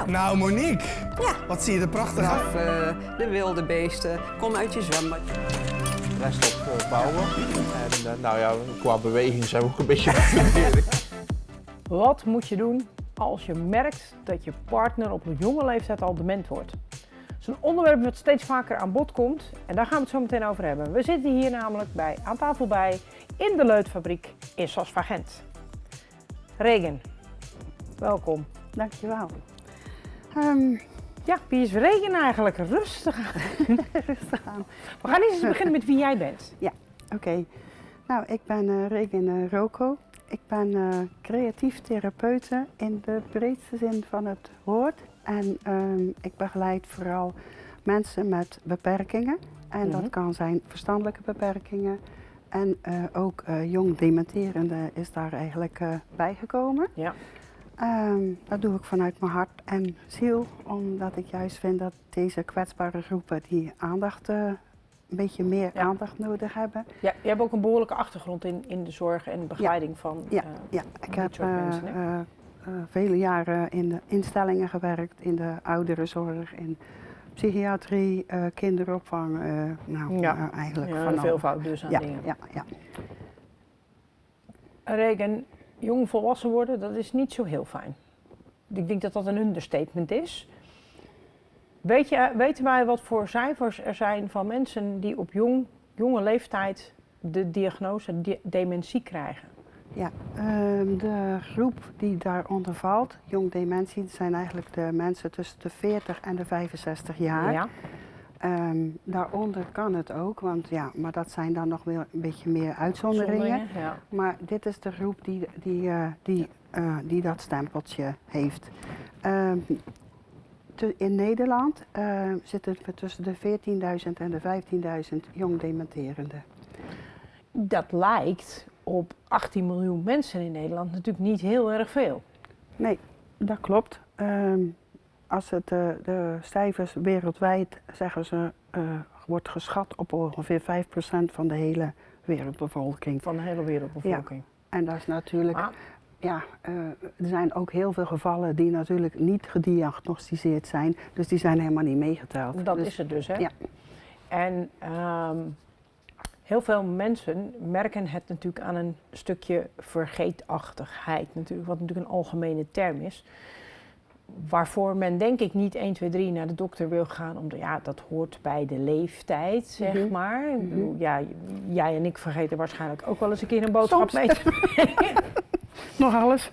Nou Monique, Ja. wat zie je er prachtig uit. Of de wilde beesten. Kom uit je zwembad. Rest op bouwen. En nou ja, qua beweging zijn we ook een beetje natuurlijk. Wat moet je doen als je merkt dat je partner op een jonge leeftijd al dement wordt? Dat is een onderwerp dat steeds vaker aan bod komt en daar gaan we het zo meteen over hebben. We zitten hier namelijk aan tafel bij in de Leutfabriek in Sasvagent. Regen, welkom. Dankjewel. Ja, wie is Regen eigenlijk? Rustig aan. Rustig aan. We gaan eens beginnen met wie jij bent. Oké. Nou, ik ben Regen Roko. Ik ben creatief therapeute in de breedste zin van het woord. En ik begeleid vooral mensen met beperkingen. En dat kan zijn verstandelijke beperkingen. En ook jong dementerende is daar eigenlijk bijgekomen. Ja. Dat doe ik vanuit mijn hart en ziel, omdat ik juist vind dat deze kwetsbare groepen die aandacht, een beetje meer aandacht nodig hebben. Ja, je hebt ook een behoorlijke achtergrond in de zorg en begeleiding van ik dit heb soort mensen, hè? vele jaren in de instellingen gewerkt, in de ouderenzorg, in psychiatrie, kinderopvang, eigenlijk van alles. veelvoud dus aan dingen. Ja. Regen, jong volwassen worden, dat is niet zo heel fijn. Ik denk dat dat een understatement is. Weten wij wat voor cijfers er zijn van mensen die op jonge leeftijd de diagnose dementie krijgen? Ja, de groep die daaronder valt, jong dementie, dat zijn eigenlijk de mensen tussen de 40 en de 65 jaar. Ja. Daaronder kan het ook, maar dat zijn dan nog wel een beetje meer uitzonderingen. Ja. Maar dit is de groep die dat stempeltje heeft. In Nederland zitten we tussen de 14.000 en de 15.000 jong dementerenden. Dat lijkt op 18 miljoen mensen in Nederland natuurlijk niet heel erg veel. Nee, dat klopt. Als het de cijfers wereldwijd zeggen ze, wordt geschat op ongeveer 5% van de hele wereldbevolking. Van de hele wereldbevolking. En dat is natuurlijk, er zijn ook heel veel gevallen die natuurlijk niet gediagnosticeerd zijn, dus die zijn helemaal niet meegeteld. Dat is het dus, hè? Ja. En heel veel mensen merken het natuurlijk aan een stukje vergeetachtigheid, natuurlijk, wat natuurlijk een algemene term is. Waarvoor men denk ik niet 1, 2, 3 naar de dokter wil gaan, omdat dat hoort bij de leeftijd, zeg maar. Ik bedoel, jij en ik vergeten waarschijnlijk ook wel eens een keer een boodschap mee te brengen. Nog alles.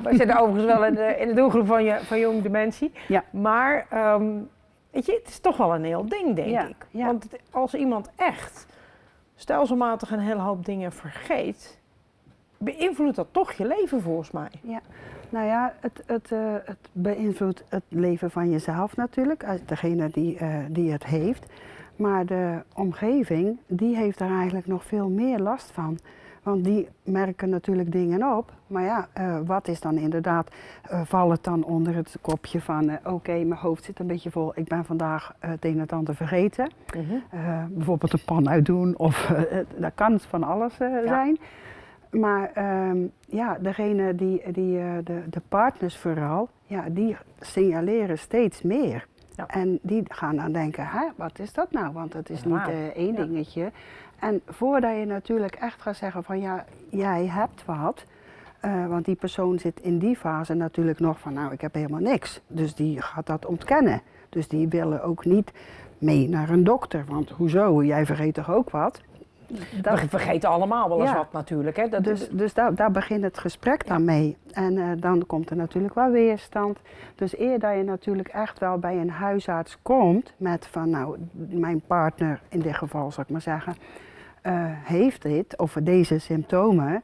We zitten overigens wel in de doelgroep van jong dementie. Ja. Maar weet je, het is toch wel een heel ding, denk ik. Ja. Want als iemand echt stelselmatig een hele hoop dingen vergeet, beïnvloedt dat toch je leven volgens mij. Ja. Nou ja, het beïnvloedt het leven van jezelf natuurlijk, als degene die het heeft. Maar de omgeving, die heeft er eigenlijk nog veel meer last van. Want die merken natuurlijk dingen op. Maar wat is dan inderdaad, valt het dan onder het kopje van oké, mijn hoofd zit een beetje vol, ik ben vandaag het een en het ander vergeten. Bijvoorbeeld een pan uitdoen of dat kan van alles zijn. Maar degene de partners vooral, die signaleren steeds meer. Ja. En die gaan dan denken, wat is dat nou? Want het is niet één dingetje. En voordat je natuurlijk echt gaat zeggen van jij hebt wat. Want die persoon zit in die fase natuurlijk nog van ik heb helemaal niks. Dus die gaat dat ontkennen. Dus die willen ook niet mee naar een dokter. Want hoezo, jij vergeet toch ook wat? We vergeten allemaal wel eens wat natuurlijk. Hè? Dus daar begint het gesprek dan mee. En dan komt er natuurlijk wel weerstand. Dus eer dat je natuurlijk echt wel bij een huisarts komt met van mijn partner in dit geval zal ik maar zeggen, heeft dit of deze symptomen,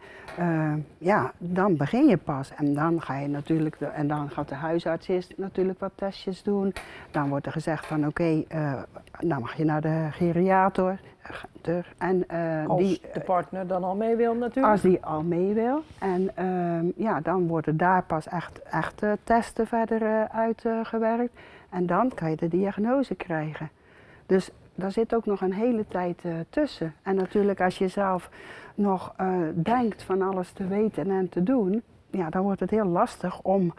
dan begin je pas. En dan ga je natuurlijk, en dan gaat de huisarts eerst natuurlijk wat testjes doen. Dan wordt er gezegd van oké, dan mag je naar de geriater. Als de partner dan al mee wil natuurlijk. Als die al mee wil. En dan worden daar pas echt testen verder uitgewerkt. En dan kan je de diagnose krijgen. Dus daar zit ook nog een hele tijd tussen. En natuurlijk als je zelf nog denkt van alles te weten en te doen, dan wordt het heel lastig om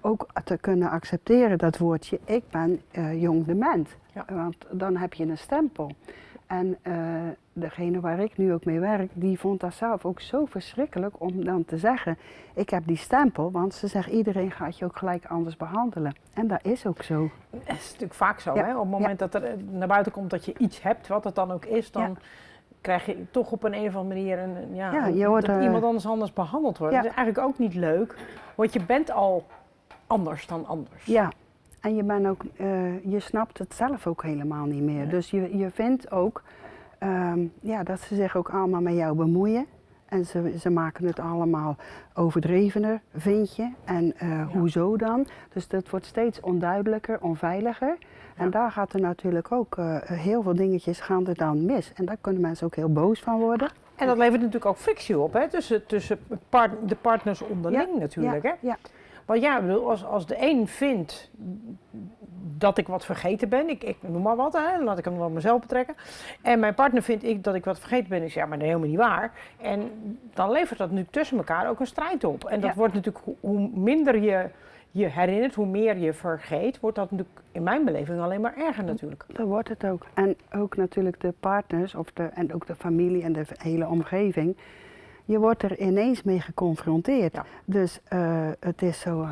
ook te kunnen accepteren dat woordje ik ben jong dement. Ja. Want dan heb je een stempel. En degene waar ik nu ook mee werk, die vond dat zelf ook zo verschrikkelijk om dan te zeggen, ik heb die stempel, want ze zegt iedereen gaat je ook gelijk anders behandelen. En dat is ook zo. Dat is natuurlijk vaak zo, Ja. hè? Op het moment dat er naar buiten komt dat je iets hebt, wat het dan ook is, dan krijg je toch op een of andere manier je wordt, dat iemand anders behandeld wordt. Ja. Dat is eigenlijk ook niet leuk, want je bent al anders dan anders. Ja, en je bent ook, je snapt het zelf ook helemaal niet meer. Nee. Dus je vindt ook dat ze zich ook allemaal met jou bemoeien. En ze maken het allemaal overdrevener, vind je. En hoezo dan? Dus dat wordt steeds onduidelijker, onveiliger. Ja. En daar gaat er natuurlijk ook heel veel dingetjes gaan er dan mis. En daar kunnen mensen ook heel boos van worden. En dat levert natuurlijk ook frictie op, hè? Tussen de partners onderling natuurlijk. Hè? Ja. Want ja, ik bedoel, als de een vindt dat ik wat vergeten ben, ik noem maar wat, hè, laat ik hem wel mezelf betrekken. En mijn partner vindt dat ik wat vergeten ben, ik zeg, maar dat is helemaal niet waar. En dan levert dat nu tussen elkaar ook een strijd op. En dat wordt natuurlijk, hoe minder je herinnert, hoe meer je vergeet, wordt dat natuurlijk in mijn beleving alleen maar erger natuurlijk. Dat wordt het ook. En ook natuurlijk de partners en ook de familie en de hele omgeving. Je wordt er ineens mee geconfronteerd. Ja. Dus het is zo,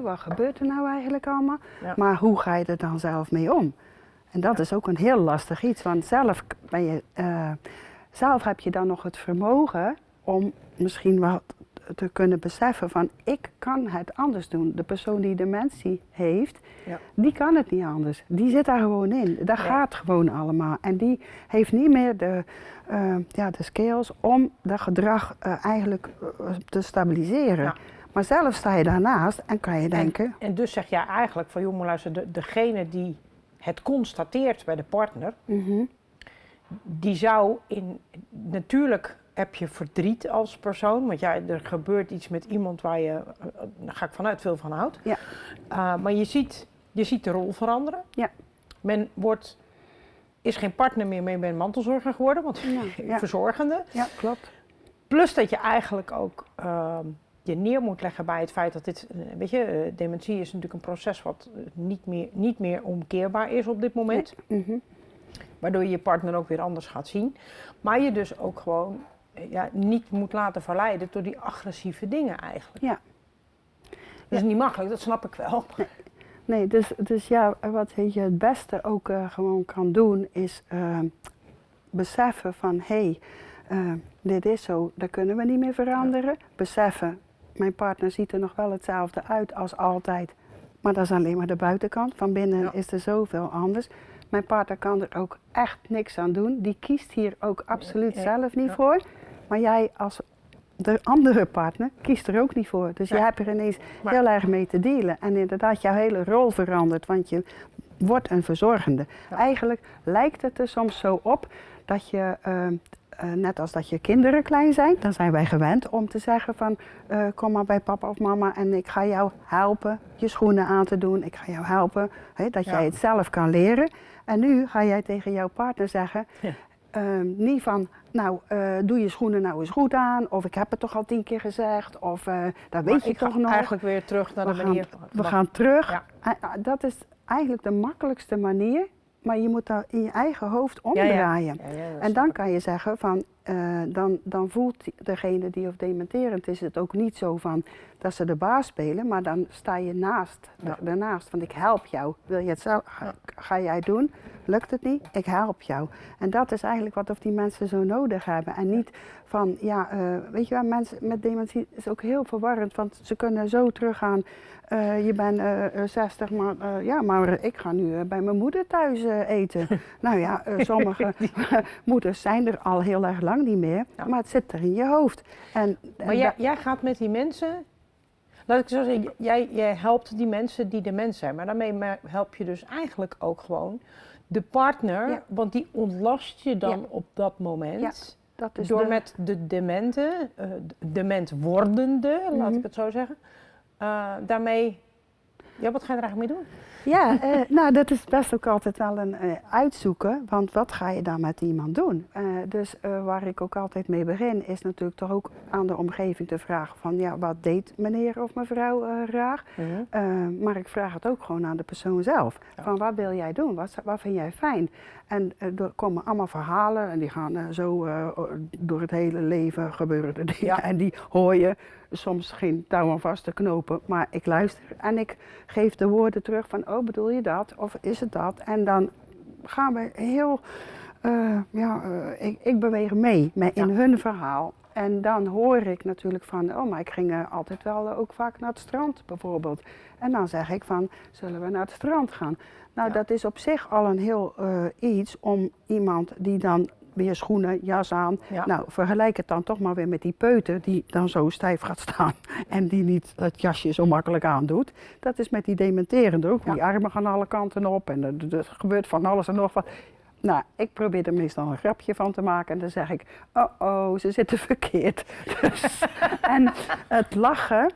wat gebeurt er nou eigenlijk allemaal? Ja. Maar hoe ga je er dan zelf mee om? En dat is ook een heel lastig iets, want zelf heb je dan nog het vermogen om misschien wat te kunnen beseffen van ik kan het anders doen. De persoon die dementie heeft, die kan het niet anders. Die zit daar gewoon in. Dat gaat gewoon allemaal. En die heeft niet meer de skills om dat gedrag eigenlijk te stabiliseren. Ja. Maar zelf sta je daarnaast en kan je denken... En dus zeg jij eigenlijk van, jongen luister, degene die het constateert bij de partner, die zou natuurlijk heb je verdriet als persoon, want er gebeurt iets met iemand waar je, daar ga ik vanuit, veel van houdt. Ja. Maar je ziet de rol veranderen. Ja. Men is geen partner meer, maar je bent mantelzorger geworden, want verzorgende. Ja, klopt. Plus dat je eigenlijk ook je neer moet leggen bij het feit dat dit, dementie is natuurlijk een proces wat niet meer omkeerbaar is op dit moment. Nee. Waardoor je je partner ook weer anders gaat zien. Maar je dus ook gewoon niet moet laten verleiden door die agressieve dingen eigenlijk. Ja. Dat is niet makkelijk, dat snap ik wel. Nee, dus wat je het beste ook gewoon kan doen is beseffen van dit is zo, dat kunnen we niet meer veranderen. Ja. Beseffen, mijn partner ziet er nog wel hetzelfde uit als altijd. Maar dat is alleen maar de buitenkant. Van binnen is er zoveel anders. Mijn partner kan er ook echt niks aan doen. Die kiest hier ook absoluut zelf niet voor. Maar jij als de andere partner kiest er ook niet voor. Dus je hebt er ineens heel erg mee te dealen. En inderdaad, jouw hele rol verandert, want je wordt een verzorgende. Ja. Eigenlijk lijkt het er soms zo op dat je, net als dat je kinderen klein zijn, dan zijn wij gewend om te zeggen van kom maar bij papa of mama en ik ga jou helpen je schoenen aan te doen. Ik ga jou helpen dat jij het zelf kan leren. En nu ga jij tegen jouw partner zeggen, niet van, doe je schoenen nou eens goed aan, of ik heb het toch al 10 keer gezegd, of dat weet je toch nog. Eigenlijk weer terug naar de manier. We gaan terug. Ja. Dat is eigenlijk de makkelijkste manier, maar je moet dat in je eigen hoofd omdraaien. Ja, en dan kan je zeggen van, dan voelt degene die of dementerend is het ook niet zo van dat ze de baas spelen, maar dan sta je daarnaast, want ik help jou. Wil je het zelf, ga jij doen? Lukt het niet? Ik help jou. En dat is eigenlijk wat of die mensen zo nodig hebben. En niet van, weet je wel, mensen met dementie is ook heel verwarrend, want ze kunnen zo teruggaan. Je bent 60, maar ik ga nu bij mijn moeder thuis eten. Nou ja, sommige moeders zijn er al heel erg lang niet meer, maar het zit er in je hoofd. Maar jij gaat met die mensen, laat ik zo zeggen, jij helpt die mensen die dement zijn, maar daarmee help je dus eigenlijk ook gewoon de partner, want die ontlast je dan op dat moment. Ja, dat is door met de demente, dement wordende, laat ik het zo zeggen, daarmee Ja, wat ga je er eigenlijk mee doen? Ja, nou dat is best ook altijd wel een uitzoeken, want wat ga je dan met iemand doen? Dus waar ik ook altijd mee begin is natuurlijk toch ook aan de omgeving te vragen van ja, wat deed meneer of mevrouw graag? Maar ik vraag het ook gewoon aan de persoon zelf. Ja. Van wat wil jij doen? Wat vind jij fijn? En er komen allemaal verhalen en die gaan zo door het hele leven gebeuren de dingen. Ja. En die hoor je soms geen touw aan vast te knopen, maar ik luister en ik geef de woorden terug van oh bedoel je dat of is het dat? En dan gaan we heel, ik beweeg mee in hun verhaal. En dan hoor ik natuurlijk van, oh maar ik ging altijd wel ook vaak naar het strand bijvoorbeeld. En dan zeg ik van, zullen we naar het strand gaan? Nou dat is op zich al een heel iets om iemand die dan weer schoenen, jas aan. Ja. Nou, vergelijk het dan toch maar weer met die peuter die dan zo stijf gaat staan en die niet het jasje zo makkelijk aandoet. Dat is met die dementerende ook. Ja. Die armen gaan alle kanten op en er gebeurt van alles en nog wat. Nou, ik probeer er meestal een grapje van te maken en dan zeg ik, oh, ze zitten verkeerd. Dus, en het lachen,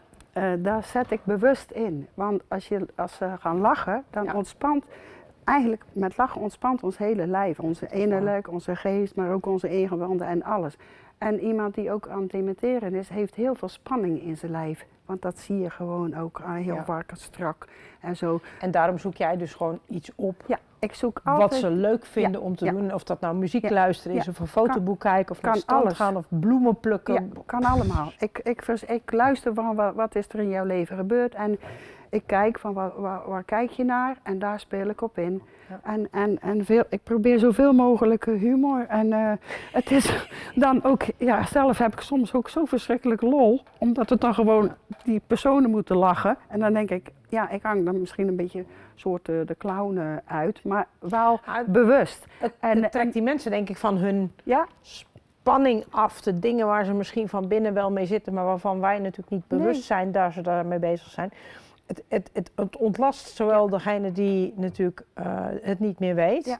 daar zet ik bewust in. Want als ze gaan lachen, dan ontspant. Eigenlijk met lachen ontspant ons hele lijf, onze innerlijk, onze geest, maar ook onze ingewanden en alles. En iemand die ook aan het dementeren is, heeft heel veel spanning in zijn lijf. Want dat zie je gewoon ook heel vaak strak en zo. En daarom zoek jij dus gewoon iets op Ja, ik zoek altijd wat ze leuk vinden om te doen. Of dat nou muziek luisteren is, of een fotoboek kijken, of naar de strand gaan, of bloemen plukken. Ja, kan allemaal. Ik luister van wat is er in jouw leven gebeurd en ik kijk van waar kijk je naar en daar speel ik op in. Ja. En ik probeer zoveel mogelijk humor en het is dan ook, ja zelf heb ik soms ook zo verschrikkelijk lol, omdat het dan gewoon die personen moeten lachen en dan denk ik, ja ik hang dan misschien een beetje soort de clown uit, maar wel bewust. Het trekt die mensen denk ik van hun spanning af, de dingen waar ze misschien van binnen wel mee zitten, maar waarvan wij natuurlijk niet bewust zijn dat ze daarmee bezig zijn. Het ontlast zowel degene die natuurlijk het niet meer weet,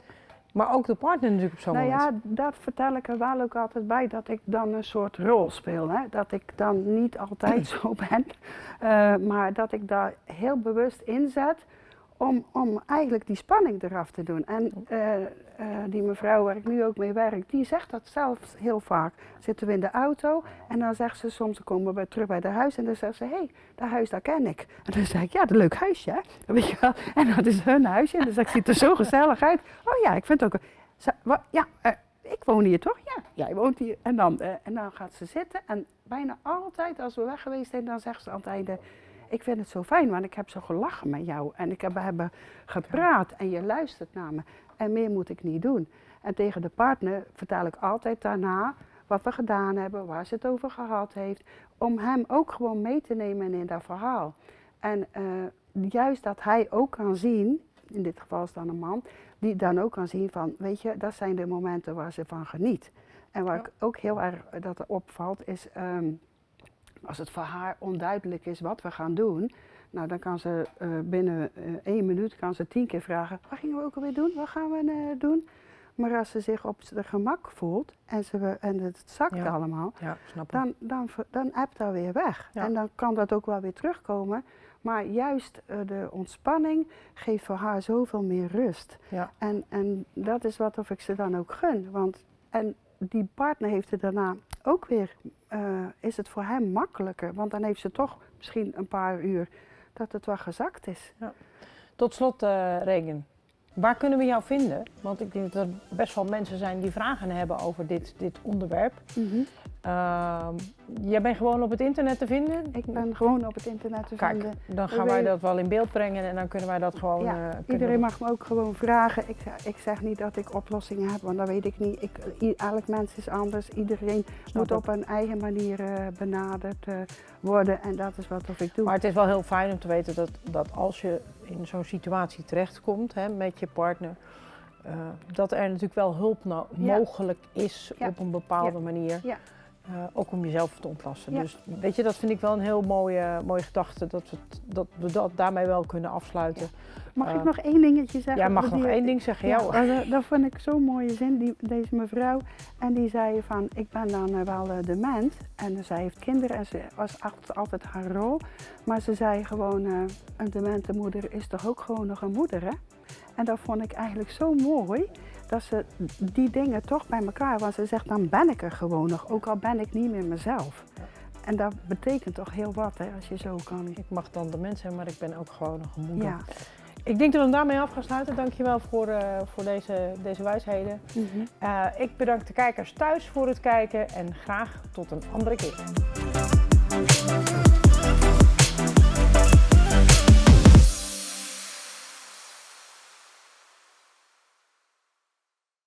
maar ook de partner natuurlijk op zo'n moment. Ja, dat vertel ik er wel ook altijd bij, dat ik dan een soort rol speel. Hè? Dat ik dan niet altijd zo ben, maar dat ik daar heel bewust inzet om eigenlijk die spanning eraf te doen. En die mevrouw waar ik nu ook mee werk, die zegt dat zelf heel vaak. Zitten we in de auto en dan zegt ze soms, dan komen we terug bij het huis en dan zegt ze, hé, dat huis dat ken ik. En dan zeg ik, ja, dat is een leuk huisje, hè? Weet je wel? En dat is hun huisje en dan zeg ik, ziet er zo gezellig uit. Oh ja, ik vind het ook, ik woon hier toch? Ja, jij woont hier. En dan gaat ze zitten en bijna altijd als we weg geweest zijn, dan zegt ze aan het einde, ik vind het zo fijn, want ik heb zo gelachen met jou en we hebben gepraat en je luistert naar me en meer moet ik niet doen. En tegen de partner vertel ik altijd daarna wat we gedaan hebben, waar ze het over gehad heeft, om hem ook gewoon mee te nemen in dat verhaal. En juist dat hij ook kan zien, in dit geval is dan een man, die dan ook kan zien van, weet je, dat zijn de momenten waar ze van geniet. En waar ik ook heel erg dat er opvalt is, als het voor haar onduidelijk is wat we gaan doen, nou dan kan ze binnen 1 minuut kan ze 10 keer vragen, wat gingen we ook alweer doen, wat gaan we doen? Maar als ze zich op de gemak voelt en het zakt allemaal, dan appt dat weer weg. Ja. En dan kan dat ook wel weer terugkomen. Maar juist de ontspanning geeft voor haar zoveel meer rust. Ja. En dat is wat of ik ze dan ook gun. En die partner heeft het daarna ook weer, is het voor hem makkelijker. Want dan heeft ze toch misschien een paar uur dat het wel gezakt is. Ja. Tot slot, Regan. Waar kunnen we jou vinden? Want ik denk dat er best wel mensen zijn die vragen hebben over dit onderwerp. Mm-hmm. Jij bent gewoon op het internet te vinden? Ik ben gewoon op het internet te vinden. Dan gaan wij dat wel in beeld brengen en dan kunnen wij dat gewoon... iedereen mag me ook gewoon vragen. Ik zeg niet dat ik oplossingen heb, want dat weet ik niet. Elk mens is anders. Iedereen moet op een eigen manier benaderd worden en dat is wat ik doe. Maar het is wel heel fijn om te weten dat als je in zo'n situatie terechtkomt met je partner, dat er natuurlijk wel hulp mogelijk is op een bepaalde manier. Ja. ook om jezelf te ontlasten. Ja. Dus weet je, dat vind ik wel een heel mooie gedachte, dat we dat daarmee wel kunnen afsluiten. Mag ik nog één dingetje zeggen? Jij mag nog Die- één ding zeggen, ja, hoor. dat vond ik zo'n mooie zin, deze mevrouw. En die zei van, ik ben dan wel dement. En zij heeft kinderen en ze was altijd haar rol. Maar ze zei gewoon, een demente moeder is toch ook gewoon nog een moeder, hè? En dat vond ik eigenlijk zo mooi, dat ze die dingen toch bij elkaar, want ze zegt, dan ben ik er gewoon nog, ook al ben ik niet meer mezelf. En dat betekent toch heel wat, hè, als je zo kan. Ik mag dan de mens zijn, maar ik ben ook gewoon nog een moeder. Ja. Ik denk dat we hem daarmee af gaan sluiten. Dankjewel voor deze wijsheden. Ik bedank de kijkers thuis voor het kijken en graag tot een andere keer.